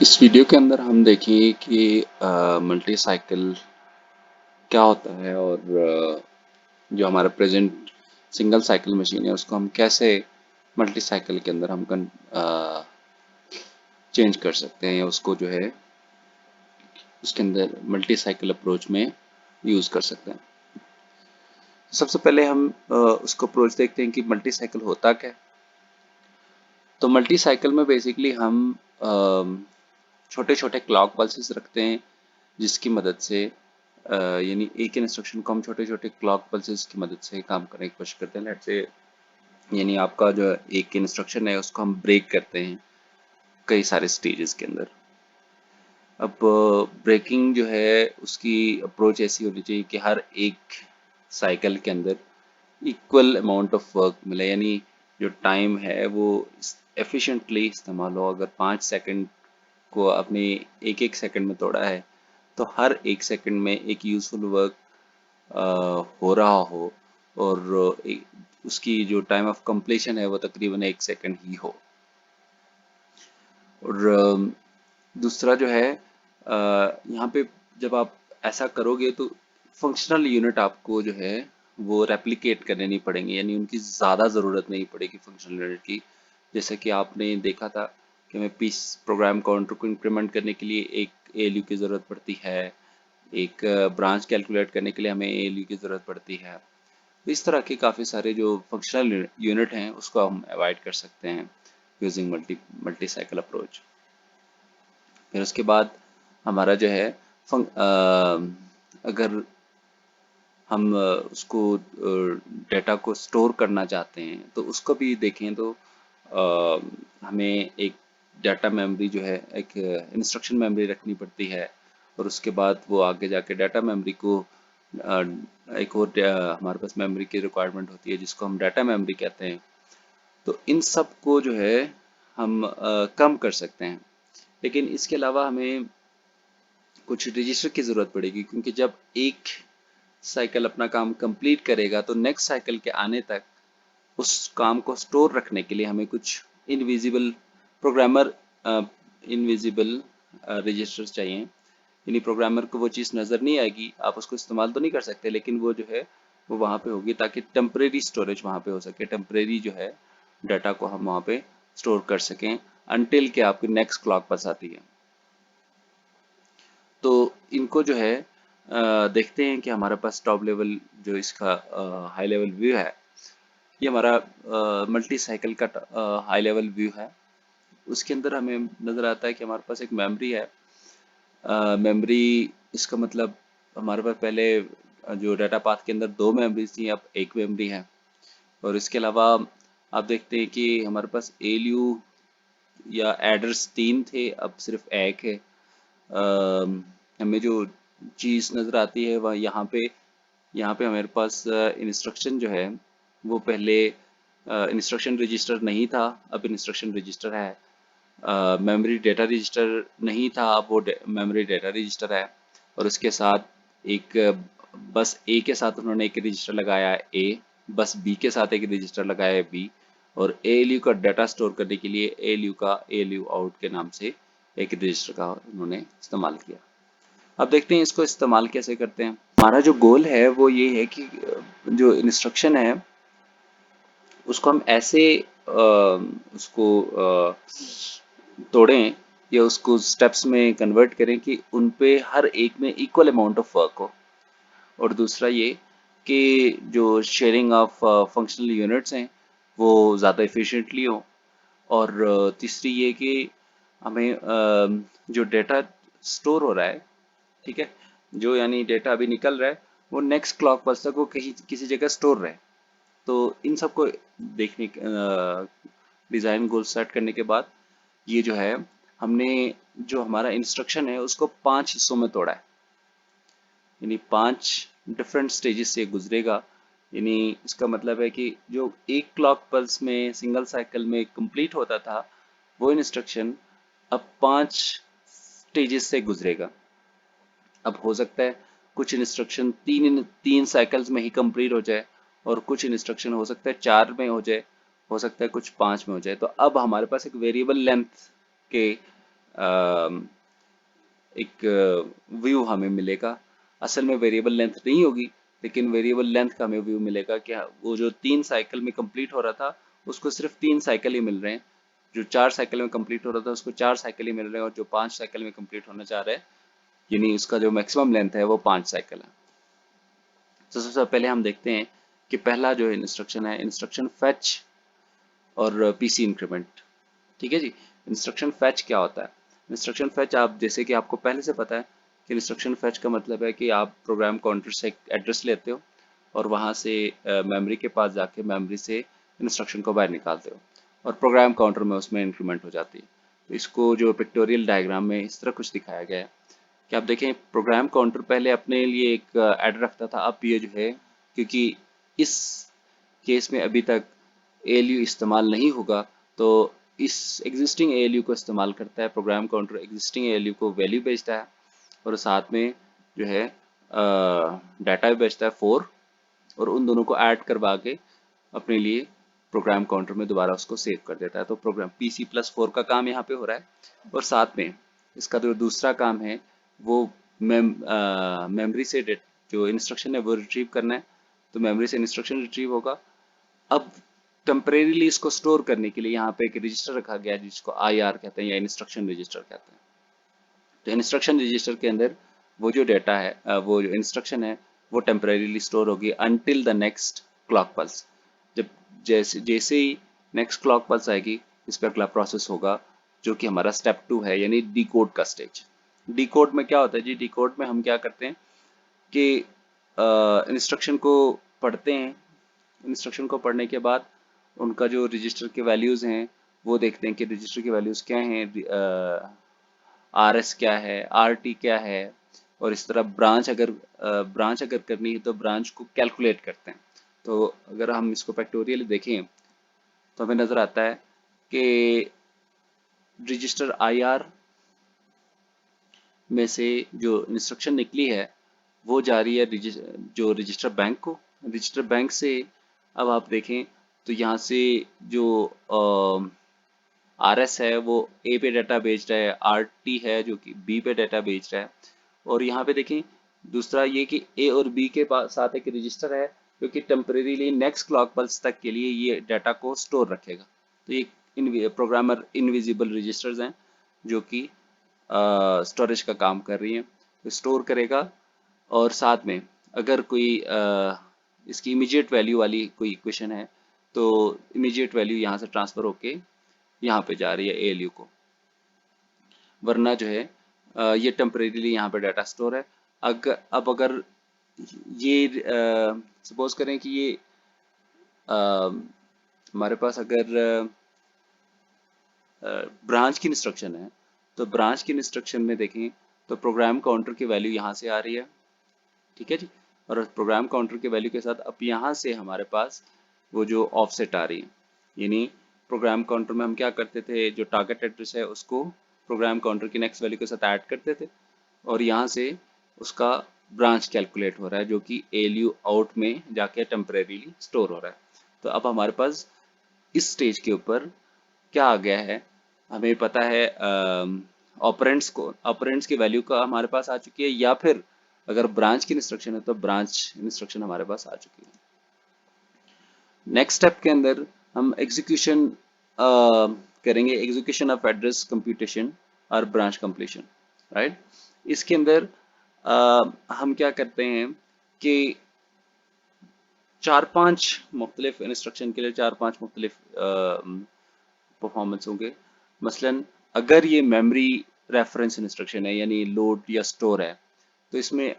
इस वीडियो के अंदर हम देखेंगे कि मल्टी साइकिल क्या होता है और जो हमारा प्रेजेंट सिंगल साइकिल मशीन है उसको हम कैसे मल्टी साइकिल के अंदर हम चेंज कर सकते हैं या उसको जो है उसके अंदर मल्टी साइकिल अप्रोच में यूज़ कर सकते हैं। सबसे पहले हम उसको अप्रोच देखते हैं कि मल्टी साइकिल होता क्या है। तो मल्टी साइकिल में बेसिकली हम छोटे छोटे क्लॉक पल्सेस रखते हैं जिसकी मदद से यानी एक इंस्ट्रक्शन को हम छोटे छोटे क्लॉक पल्सेस की मदद से काम करने की कोशिश करते हैं। लेट्स से यानी आपका जो एक इंस्ट्रक्शन है उसको हम ब्रेक करते हैं कई सारे स्टेजेस के अंदर। अब ब्रेकिंग जो है उसकी अप्रोच ऐसी होनी चाहिए कि हर एक साइकिल के अंदर इक्वल अमाउंट ऑफ वर्क मिले, यानी जो टाइम है वो एफिशिएंटली इस्तेमाल हो। अगर 5 सेकंड को आपने एक एक सेकंड में तोड़ा है तो हर एक सेकंड में एक यूजफुल वर्क हो रहा हो और उसकी जो टाइम ऑफ कंप्लीशन है वो तकरीबन 1 सेकंड ही हो। और दूसरा जो है यहाँ पे जब आप ऐसा करोगे तो फंक्शनल यूनिट आपको जो है वो रेप्लिकेट करने नहीं पड़ेंगे, यानी उनकी ज़्यादा ज़रूरत नहीं पड़ेगी फंक्शनल यूनिट की। जैसे कि आपने देखा था कि हमें पीस प्रोग्राम काउंटर को इंक्रीमेंट करने के लिए एक एएलयू की ज़रूरत पड़ती है, एक ब्रांच कैलकुलेट करने के लिए हमें एएलयू की ज़रूरत पड़ती है। तो इस तरह के काफ़ी सारे जो फंक्शनल यूनिट हैं उसको हम अवॉइड कर सकते हैं यूजिंग मल्टी साइकिल अप्रोच। फिर उसके बाद हमारा जो है अगर हम उसको डेटा को स्टोर करना चाहते हैं तो उसको भी देखें तो हमें एक डाटा मेमोरी जो है एक इंस्ट्रक्शन मेमोरी रखनी पड़ती है और उसके बाद वो आगे जाके डाटा मेमोरी को एक और हमारे पास मेमोरी की रिक्वायरमेंट होती है जिसको हम डाटा मेमोरी कहते हैं। तो इन सब को जो है हम कम कर सकते हैं, लेकिन इसके अलावा हमें कुछ रजिस्टर की ज़रूरत पड़ेगी, क्योंकि जब एक साइकिल अपना काम कंप्लीट करेगा तो नेक्स्ट साइकिल के आने तक उस काम को स्टोर रखने के लिए हमें कुछ इनविजिबल प्रोग्रामर इनविजिबल रजिस्टर्स चाहिए। यानी प्रोग्रामर को वो चीज़ नज़र नहीं आएगी, आप उसको इस्तेमाल तो नहीं कर सकते लेकिन वो जो है वो वहाँ पे होगी ताकि टेम्परेरी स्टोरेज वहाँ पे हो सके, टेम्परेरी जो है डाटा को हम वहाँ पे स्टोर कर सकें अनटिल के आपकी नेक्स्ट क्लॉक पास आती है। तो इनको जो है देखते हैं कि हमारे पास टॉप लेवल जो इसका हाई लेवल व्यू है, ये हमारा मल्टी साइकिल का हाई लेवल व्यू है। उसके अंदर हमें नज़र आता है कि हमारे पास एक मेमोरी है। मेमोरी इसका मतलब हमारे पास पहले जो डाटा पाथ के अंदर दो मेमोरीज थी, अब एक मेमोरी है। और इसके अलावा आप देखते हैं कि हमारे पास एलयू या एडर्स 3 थे, अब सिर्फ एक है। हमें जो चीज़ नज़र आती है वह यहाँ पे हमारे पास इंस्ट्रक्शन जो है वो पहले इंस्ट्रक्शन रजिस्टर नहीं था, अब इंस्ट्रक्शन रजिस्टर है। मेमोरी डेटा रजिस्टर नहीं था, अब वो मेमोरी डेटा रजिस्टर है। और उसके साथ एक बस ए के साथ उन्होंने एक रजिस्टर लगाया है ए, बस बी के साथ एक रजिस्टर लगाया है बी, और एएलयू का डाटा स्टोर करने के लिए एएलयू का एएलयू आउट के नाम से एक रजिस्टर का उन्होंने इस्तेमाल किया। अब देखते हैं इसको इस्तेमाल कैसे करते हैं। हमारा जो गोल है वो ये है कि जो इंस्ट्रक्शन है उसको हम ऐसे उसको तोड़ें या उसको स्टेप्स में कन्वर्ट करें कि उन पे हर एक में इक्वल अमाउंट ऑफ वर्क हो। और दूसरा ये कि जो शेयरिंग ऑफ फंक्शनल यूनिट्स हैं वो ज़्यादा इफ़िशिएंटली हो। और तीसरी ये कि हमें जो डेटा स्टोर हो रहा है, ठीक है, जो यानी डेटा अभी निकल रहा है वो नेक्स्ट क्लॉक पल्स तक वो कहीं किसी जगह स्टोर रहे। तो इन सबको देखने डिज़ाइन गोल सेट करने के बाद ये जो है हमने जो हमारा इंस्ट्रक्शन है उसको 5 हिस्सों में तोड़ा है, यानी 5 डिफरेंट स्टेजेस से गुजरेगा। यानी इसका मतलब है कि जो एक क्लॉक पल्स में सिंगल साइकिल में कंप्लीट होता था वो इंस्ट्रक्शन अब 5 स्टेजेस से गुजरेगा। अब हो सकता है कुछ इंस्ट्रक्शन तीन तीन साइकिल्स में ही कंप्लीट हो जाए और कुछ इंस्ट्रक्शन हो सकता है 4 में हो जाए, हो सकता है कुछ 5 में हो जाए। तो अब हमारे पास एक वेरिएबल लेंथ के एक व्यू हमें मिलेगा। असल में वेरिएबल लेंथ नहीं होगी, लेकिन वेरिएबल लेंथ का हमें व्यू मिलेगा कि हाँ, वो जो 3 साइकिल में कंप्लीट हो रहा था उसको सिर्फ 3 साइकिल ही मिल रहे हैं, जो 4 साइकिल में कंप्लीट हो रहा था उसको 4 साइकिल ही मिल रहे हैं, और जो 5 साइकिल में कंप्लीट होना चाह रहा है यानी उसका जो मैक्सिमम लेंथ है वो 5 साइकिल है। तो सबसे पहले हम देखते हैं कि पहला जो इंस्ट्रक्शन है इंस्ट्रक्शन फेच और पीसी इंक्रीमेंट। ठीक है जी। इंस्ट्रक्शन फेच क्या होता है? इंस्ट्रक्शन फेच, आप जैसे कि आपको पहले से पता है कि इंस्ट्रक्शन फेच का मतलब है कि आप प्रोग्राम काउंटर से एक एड्रेस लेते हो और वहां से मेमोरी के पास जाके मेमोरी से इंस्ट्रक्शन को बाहर निकालते हो और प्रोग्राम काउंटर में उसमें इंक्रीमेंट हो जाती है। तो इसको जो पिक्टोरियल डायग्राम में इस तरह कुछ दिखाया गया है कि आप देखें प्रोग्राम काउंटर पहले अपने लिए एक एड रखता था, अब ये जो है, क्योंकि इस केस में अभी तक एएलयू इस्तेमाल नहीं होगा, तो इस एग्जिस्टिंग एएलयू को इस्तेमाल करता है। प्रोग्राम काउंटर एग्जिस्टिंग एएलयू को वैल्यू भेजता है और साथ में जो है डाटा भी भेजता है 4, और उन दोनों को ऐड करवा के अपने लिए प्रोग्राम काउंटर में दोबारा उसको सेव कर देता है। तो प्रोग्राम PC+4 का काम यहाँ पे हो रहा है, और साथ में इसका जो दूसरा काम है वो मेमोरी से जो इंस्ट्रक्शन है वो रिट्रीव करना है। तो मेमोरी से इंस्ट्रक्शन रिट्रीव होगा। अब टेम्परेरीली इसको स्टोर करने के लिए यहाँ पे एक रजिस्टर रखा गया है जिसको IR कहते हैं या इंस्ट्रक्शन रजिस्टर कहते हैं। तो इंस्ट्रक्शन रजिस्टर के अंदर वो जो डेटा है वो जो इंस्ट्रक्शन है वो टेम्परेरीली स्टोर होगी until the next clock pulse. जब जैसे जैसे ही नेक्स्ट क्लॉक पल्स आएगी इस पर अगला प्रोसेस होगा, जो कि हमारा स्टेप 2 है, यानी डिकोड का स्टेज। डिकोड में क्या होता है जी? डिकोड में हम क्या करते हैं कि इंस्ट्रक्शन को पढ़ते हैं। इंस्ट्रक्शन को पढ़ने के बाद उनका जो रजिस्टर के वैल्यूज़ हैं वो देखते हैं कि रजिस्टर की वैल्यूज़ क्या हैं, RS क्या है, RT क्या है, और इस तरह ब्रांच अगर करनी है तो ब्रांच को कैलकुलेट करते हैं। तो अगर हम इसको फैक्टोरियल देखें तो हमें नज़र आता है कि रजिस्टर IR में से जो इंस्ट्रक्शन निकली है वो जा रही है जो रजिस्टर बैंक को। रजिस्टर बैंक से अब आप देखें तो यहाँ से जो RS है वो A पे डाटा भेज रहा है, RT है जो कि B पे डाटा भेज रहा है, और यहाँ पे देखें दूसरा ये कि A और B के पास साथ एक रजिस्टर है जो कि टेम्परेरीली नेक्स्ट क्लॉक पल्स तक के लिए ये डाटा को स्टोर रखेगा। तो ये प्रोग्रामर इनविजिबल रजिस्टर्स हैं जो कि स्टोरेज का काम कर रही हैं, तो स्टोर करेगा। और साथ में अगर कोई इसकी इमीडिएट वैल्यू वाली कोई इक्वेशन है तो इमीडिएट वैल्यू यहाँ से ट्रांसफ़र होके यहाँ पे जा रही है ALU को, वरना जो है ये टेम्परेरीली यहाँ पे डाटा स्टोर है। अगर ये सपोज करें कि ये हमारे पास अगर ब्रांच की इंस्ट्रक्शन है, तो ब्रांच की इंस्ट्रक्शन में देखें तो प्रोग्राम काउंटर की वैल्यू यहाँ से आ रही है। ठीक है जी। और प्रोग्राम काउंटर की वैल्यू के साथ अब यहाँ से हमारे पास वो जो ऑफसेट आ रही है, यानी प्रोग्राम काउंटर में हम क्या करते थे, जो टारगेट एड्रेस है उसको प्रोग्राम काउंटर की नेक्स्ट वैल्यू के साथ ऐड करते थे, और यहाँ से उसका ब्रांच कैलकुलेट हो रहा है जो कि ALU आउट में जाके टेम्परेरीली स्टोर हो रहा है। तो अब हमारे पास इस स्टेज के ऊपर क्या आ गया है, हमें पता है ऑपरेंड्स की वैल्यू का हमारे पास आ चुकी है, या फिर अगर ब्रांच की इंस्ट्रक्शन है तो ब्रांच इंस्ट्रक्शन हमारे पास आ चुकी है। नेक्स्ट स्टेप के अंदर हम एग्जीक्यूशन करेंगे, एग्जीक्यूशन ऑफ एड्रेस कंप्यूटेशन और ब्रांच कंप्लीशन, राइट। इसके अंदर हम क्या करते हैं कि 4-5 मुख्तलिफ इंस्ट्रक्शन के लिए 4-5 मुख्तलिफ परफॉर्मेंस होंगे। मसलन अगर ये मेमोरी रेफरेंस इंस्ट्रक्शन है यानी लोड या स्टोर है, तो इसमें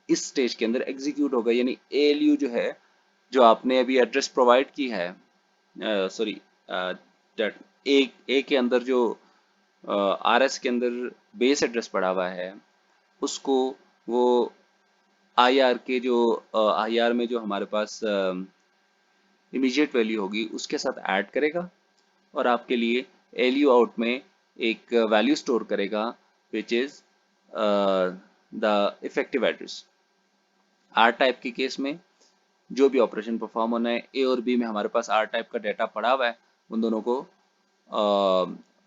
इस स्टेज के अंदर एग्जीक्यूट होगा, यानी ALU जो है, जो आपने अभी एड्रेस प्रोवाइड की है, सॉरी ए के अंदर जो RS के अंदर बेस एड्रेस पड़ा हुआ है उसको वो IR के जो IR में जो हमारे पास इमीडिएट वैल्यू होगी उसके साथ ऐड करेगा, और आपके लिए ALU आउट में एक वैल्यू स्टोर करेगा which is the effective address. R type के केस में जो भी ऑपरेशन परफॉर्म होना है A और B में हमारे पास R टाइप का डाटा पड़ा हुआ है, उन दोनों को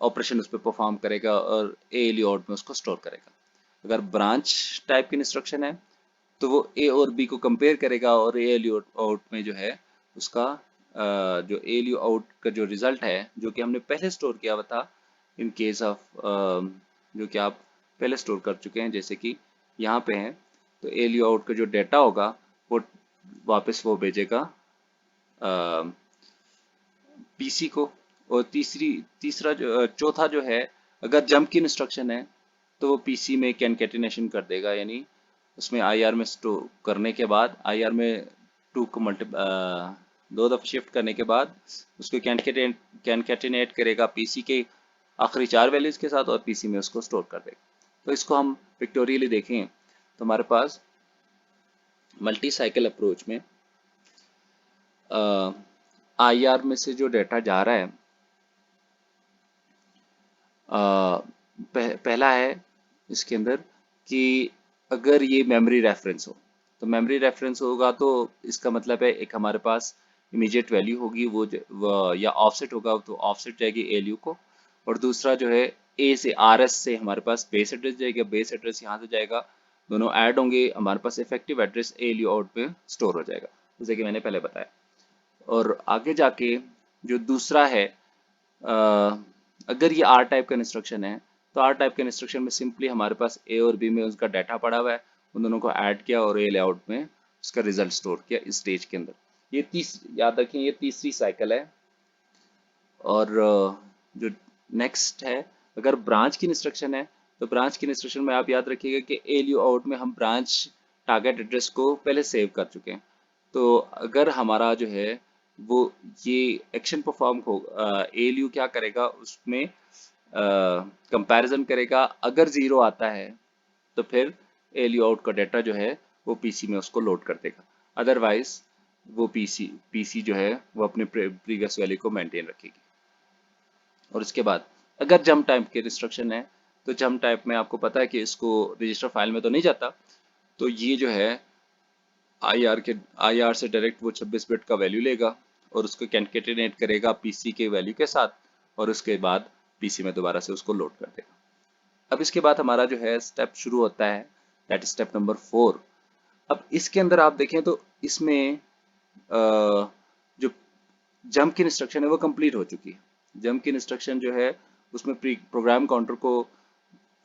ऑपरेशन उस पर परफॉर्म करेगा और ALU आउट में उसको स्टोर करेगा। अगर ब्रांच टाइप की इंस्ट्रक्शन है तो वो ए और बी को कंपेयर करेगा और ALU आउट में जो है उसका जो ALU आउट का जो रिजल्ट है जो कि हमने पहले स्टोर किया हुआ था, इन केस ऑफ जो कि आप पहले स्टोर कर चुके हैं जैसे कि यहाँ पे है, तो ALU आउट का जो डेटा होगा वो वापस वो भेजेगा पीसी को। और तीसरा जो चौथा जो है, अगर जंप की इंस्ट्रक्शन है तो वो पीसी में कैनकेटिनेशन कर देगा, यानी उसमें आईआर में स्टोर करने के बाद आईआर में टू को दो दफा शिफ्ट करने के बाद उसको कैनकेटिनेट करेगा पीसी के आखिरी 4 वैल्यूज के साथ और पीसी में उसको स्टोर कर देगा। तो इसको हम पिक्टोरियली देखें तो हमारे पास मल्टी साइकिल अप्रोच में आईआर में से जो डेटा जा रहा है, पहला है इसके अंदर कि अगर ये मेमोरी रेफरेंस हो, तो मेमोरी रेफरेंस होगा तो इसका मतलब है एक हमारे पास इमीडिएट वैल्यू होगी वो या ऑफसेट होगा तो ऑफसेट जाएगी एलयू को। और दूसरा जो है ए से आरएस से हमारे पास बेस एड्रेस जाएगा, बेस एड्रेस यहाँ से जाएगा, दोनों ऐड होंगे, हमारे पास इफेक्टिव एड्रेस एलयू आउट में स्टोर हो जाएगा जैसे कि मैंने पहले बताया। और आगे जाके जो दूसरा है, अगर ये आर टाइप का इंस्ट्रक्शन है तो आर टाइप के इंस्ट्रक्शन में सिंपली हमारे पास ए और बी में उसका डाटा पड़ा हुआ है, उन दोनों को ऐड किया और ए लेआउट में उसका रिजल्ट स्टोर किया इस स्टेज के अंदर। याद रखें ये तीसरी साइकिल है। और जो नेक्स्ट है, अगर ब्रांच की इंस्ट्रक्शन है तो ब्रांच की इंस्ट्रक्शन में आप याद रखिएगा कि एलयू आउट में हम ब्रांच टारगेट एड्रेस को पहले सेव कर चुके हैं। तो अगर हमारा जो है वो ये एक्शन परफॉर्म हो, एलयू क्या करेगा उसमें कंपैरिजन करेगा, अगर 0 आता है तो फिर एलयू आउट का डाटा जो है वो पीसी में उसको लोड कर देगा, अदरवाइज वो पीसी जो है वो अपने प्रीवियस वैल्यू को मेंटेन रखेगी। और उसके बाद अगर जंप टाइप के इंस्ट्रक्शन है तो जंप टाइप में आपको पता है कि इसको रजिस्टर फाइल में तो नहीं जाता, तो ये जो है आईआर से डायरेक्ट वो 26 बिट का वैल्यू लेगा और उसको कैनकेटिनेट करेगा पीसी के वैल्यू के साथ और उसके बाद पीसी में दोबारा से उसको लोड कर देगा। अब इसके बाद हमारा जो है स्टेप शुरू होता है, दैट इज स्टेप नंबर 4। अब इसके अंदर आप देखें तो इसमें जो जंप की इंस्ट्रक्शन है वो कंप्लीट हो चुकी है। जंप की इंस्ट्रक्शन जो है उसमें प्रोग्राम काउंटर को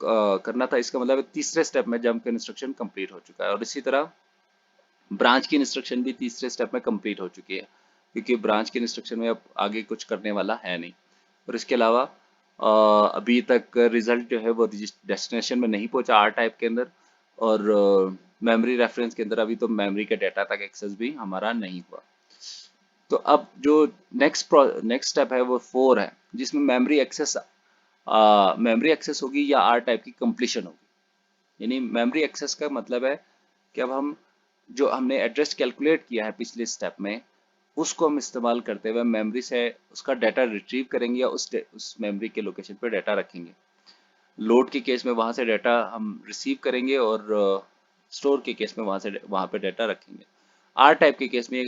करना था, इसका मतलब तीसरे स्टेप में जंप का इंस्ट्रक्शन कंप्लीट हो चुका है। और इसी तरह ब्रांच की इंस्ट्रक्शन भी तीसरे स्टेप में कंप्लीट हो चुकी है, क्योंकि ब्रांच की इंस्ट्रक्शन में अब आगे कुछ करने वाला है नहीं। और इसके अलावा अभी तक रिजल्ट जो है वो डेस्टिनेशन में नहीं पहुंचा आर टाइप के अंदर, और मेमोरी रेफरेंस के अंदर अभी तो मेमोरी के डाटा तक एक्सेस भी हमारा नहीं हुआ। तो अब जो नेक्स्ट स्टेप है वो 4 है, जिसमें मेमोरी एक्सेस होगी या आर टाइप की कंप्लीशन होगी। यानी मेमोरी एक्सेस का मतलब है कि अब हम जो हमने एड्रेस कैलकुलेट किया है पिछले स्टेप में उसको हम इस्तेमाल करते हुए मेमोरी से उसका डाटा रिट्रीव करेंगे या उस मेमोरी के लोकेशन पर डाटा रखेंगे। लोड के केस में वहां से डाटा हम रिसीव करेंगे और स्टोर के केस में वहां पे डाटा रखेंगे। आर टाइप के केस में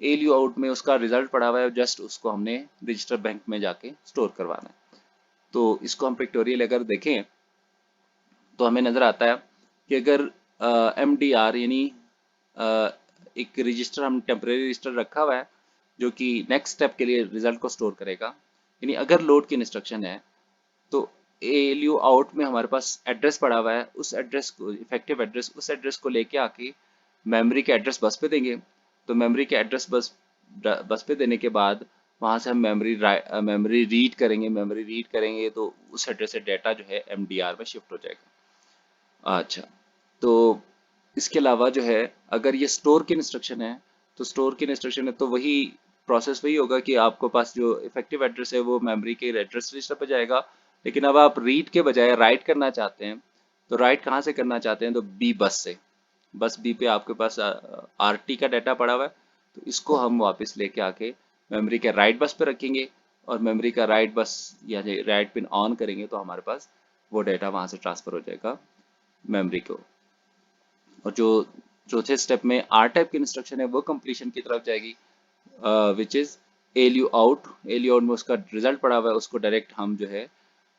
एलयू आउट में उसका रिजल्ट पड़ा हुआ है, जस्ट उसको हमने रजिस्टर बैंक में जाके स्टोर करवाना है। तो इसको हम पिक्टोरियल अगर देखें तो हमें नजर आता है कि अगर MDR यानी एक रजिस्टर हम टेम्परेरी रजिस्टर रखा हुआ है जो कि नेक्स्ट स्टेप के लिए रिजल्ट को स्टोर करेगा, यानी अगर लोड की इंस्ट्रक्शन है तो ALU आउट में हमारे पास एड्रेस पड़ा हुआ है, उस एड्रेस को इफेक्टिव एड्रेस उस एड्रेस को लेके आके मेमोरी के एड्रेस बस पे देंगे। तो मेमोरी के एड्रेस बस पे देने के बाद वहां से हम मेमोरी रीड करेंगे तो उस एड्रेस से डाटा जो है MDR में शिफ्ट हो जाएगा। अच्छा, तो इसके अलावा जो है अगर ये स्टोर की इंस्ट्रक्शन है तो स्टोर की इंस्ट्रक्शन है तो वही प्रोसेस वही होगा कि आपको पास जो इफेक्टिव एड्रेस है वो मेमोरी के एड्रेस रजिस्टर पर जाएगा, लेकिन अब आप रीड के बजाय राइट करना चाहते हैं तो राइट कहाँ से करना चाहते हैं, तो बी बस से। बस बी पे आपके पास RT का डाटा पड़ा हुआ है, तो इसको हम वापस लेके आके मेमोरी के राइट बस पे रखेंगे और मेमोरी का राइट बस यानी राइट पिन ऑन करेंगे तो हमारे पास वो डाटा वहां से ट्रांसफर हो जाएगा मेमोरी को। और जो चौथे स्टेप में आर टाइप की इंस्ट्रक्शन है वो कंप्लीशन की तरफ जाएगी, विच इज एलयू आउट में उसका रिजल्ट पड़ा हुआ है उसको डायरेक्ट हम जो है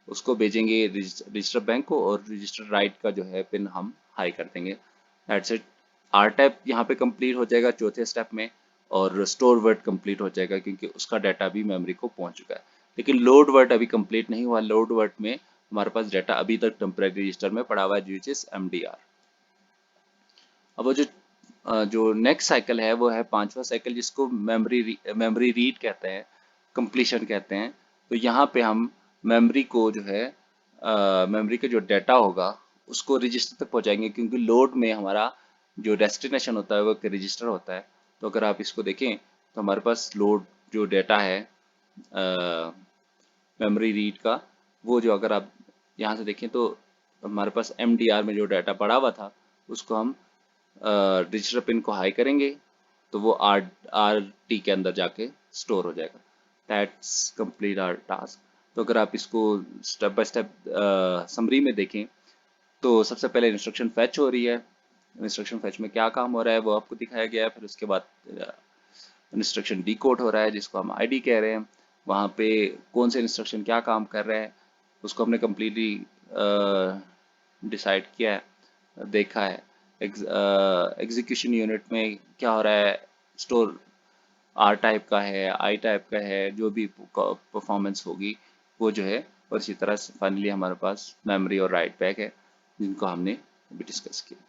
उसको भेजेंगे रजिस्टर बैंक को, और रजिस्टर राइट का जो है पिन हम हाई कर देंगे। That's it. आर टैप यहाँ पे कंप्लीट हो जाएगा चौथे स्टेप में, और स्टोर वर्ड कंप्लीट हो जाएगा क्योंकि उसका डाटा भी मेमोरी को पहुंच चुका है। लेकिन लोड वर्ड अभी कंप्लीट नहीं हुआ। लोड वर्ड में हमारे पास डाटा अभी तक टेम्परेरी रजिस्टर में पड़ा हुआ है, विच इज MDR। अब वो जो नेक्स्ट साइकिल है वो है पांचवा साइकिल, जिसको मेमोरी रीड कहते हैं, कंप्लीशन कहते हैं। तो यहाँ पे हम मेमोरी को जो है मेमोरी का जो डाटा होगा उसको रजिस्टर तक पहुँचाएंगे, क्योंकि लोड में हमारा जो डेस्टिनेशन होता है वो एक रजिस्टर होता है। तो अगर आप इसको देखें तो हमारे पास लोड जो डाटा है मेमोरी रीड का, वो जो अगर आप यहाँ से देखें तो हमारे पास MDR में जो डाटा पड़ा हुआ था उसको हम रजिस्टर पिन को हाई करेंगे तो वो आर टी के अंदर जाके स्टोर हो जाएगा। That's complete our task. तो अगर आप इसको स्टेप बाय स्टेप समरी में देखें तो सबसे पहले इंस्ट्रक्शन फैच हो रही है। इंस्ट्रक्शन फैच में क्या काम हो रहा है वो आपको दिखाया गया है। फिर उसके बाद इंस्ट्रक्शन डिकोड हो रहा है, जिसको हम आईडी कह रहे हैं। वहाँ पे कौन से इंस्ट्रक्शन क्या काम कर रहे हैं उसको हमने कम्प्लीटली डिसाइड किया है, देखा है। एग्जीक्यूशन यूनिट में क्या हो रहा है, स्टोर आर टाइप का है, आई टाइप का है, जो भी परफॉर्मेंस होगी वो जो है। और इसी तरह फाइनली हमारे पास मेमोरी और राइट बैक है, जिनको हमने अभी डिस्कस किया।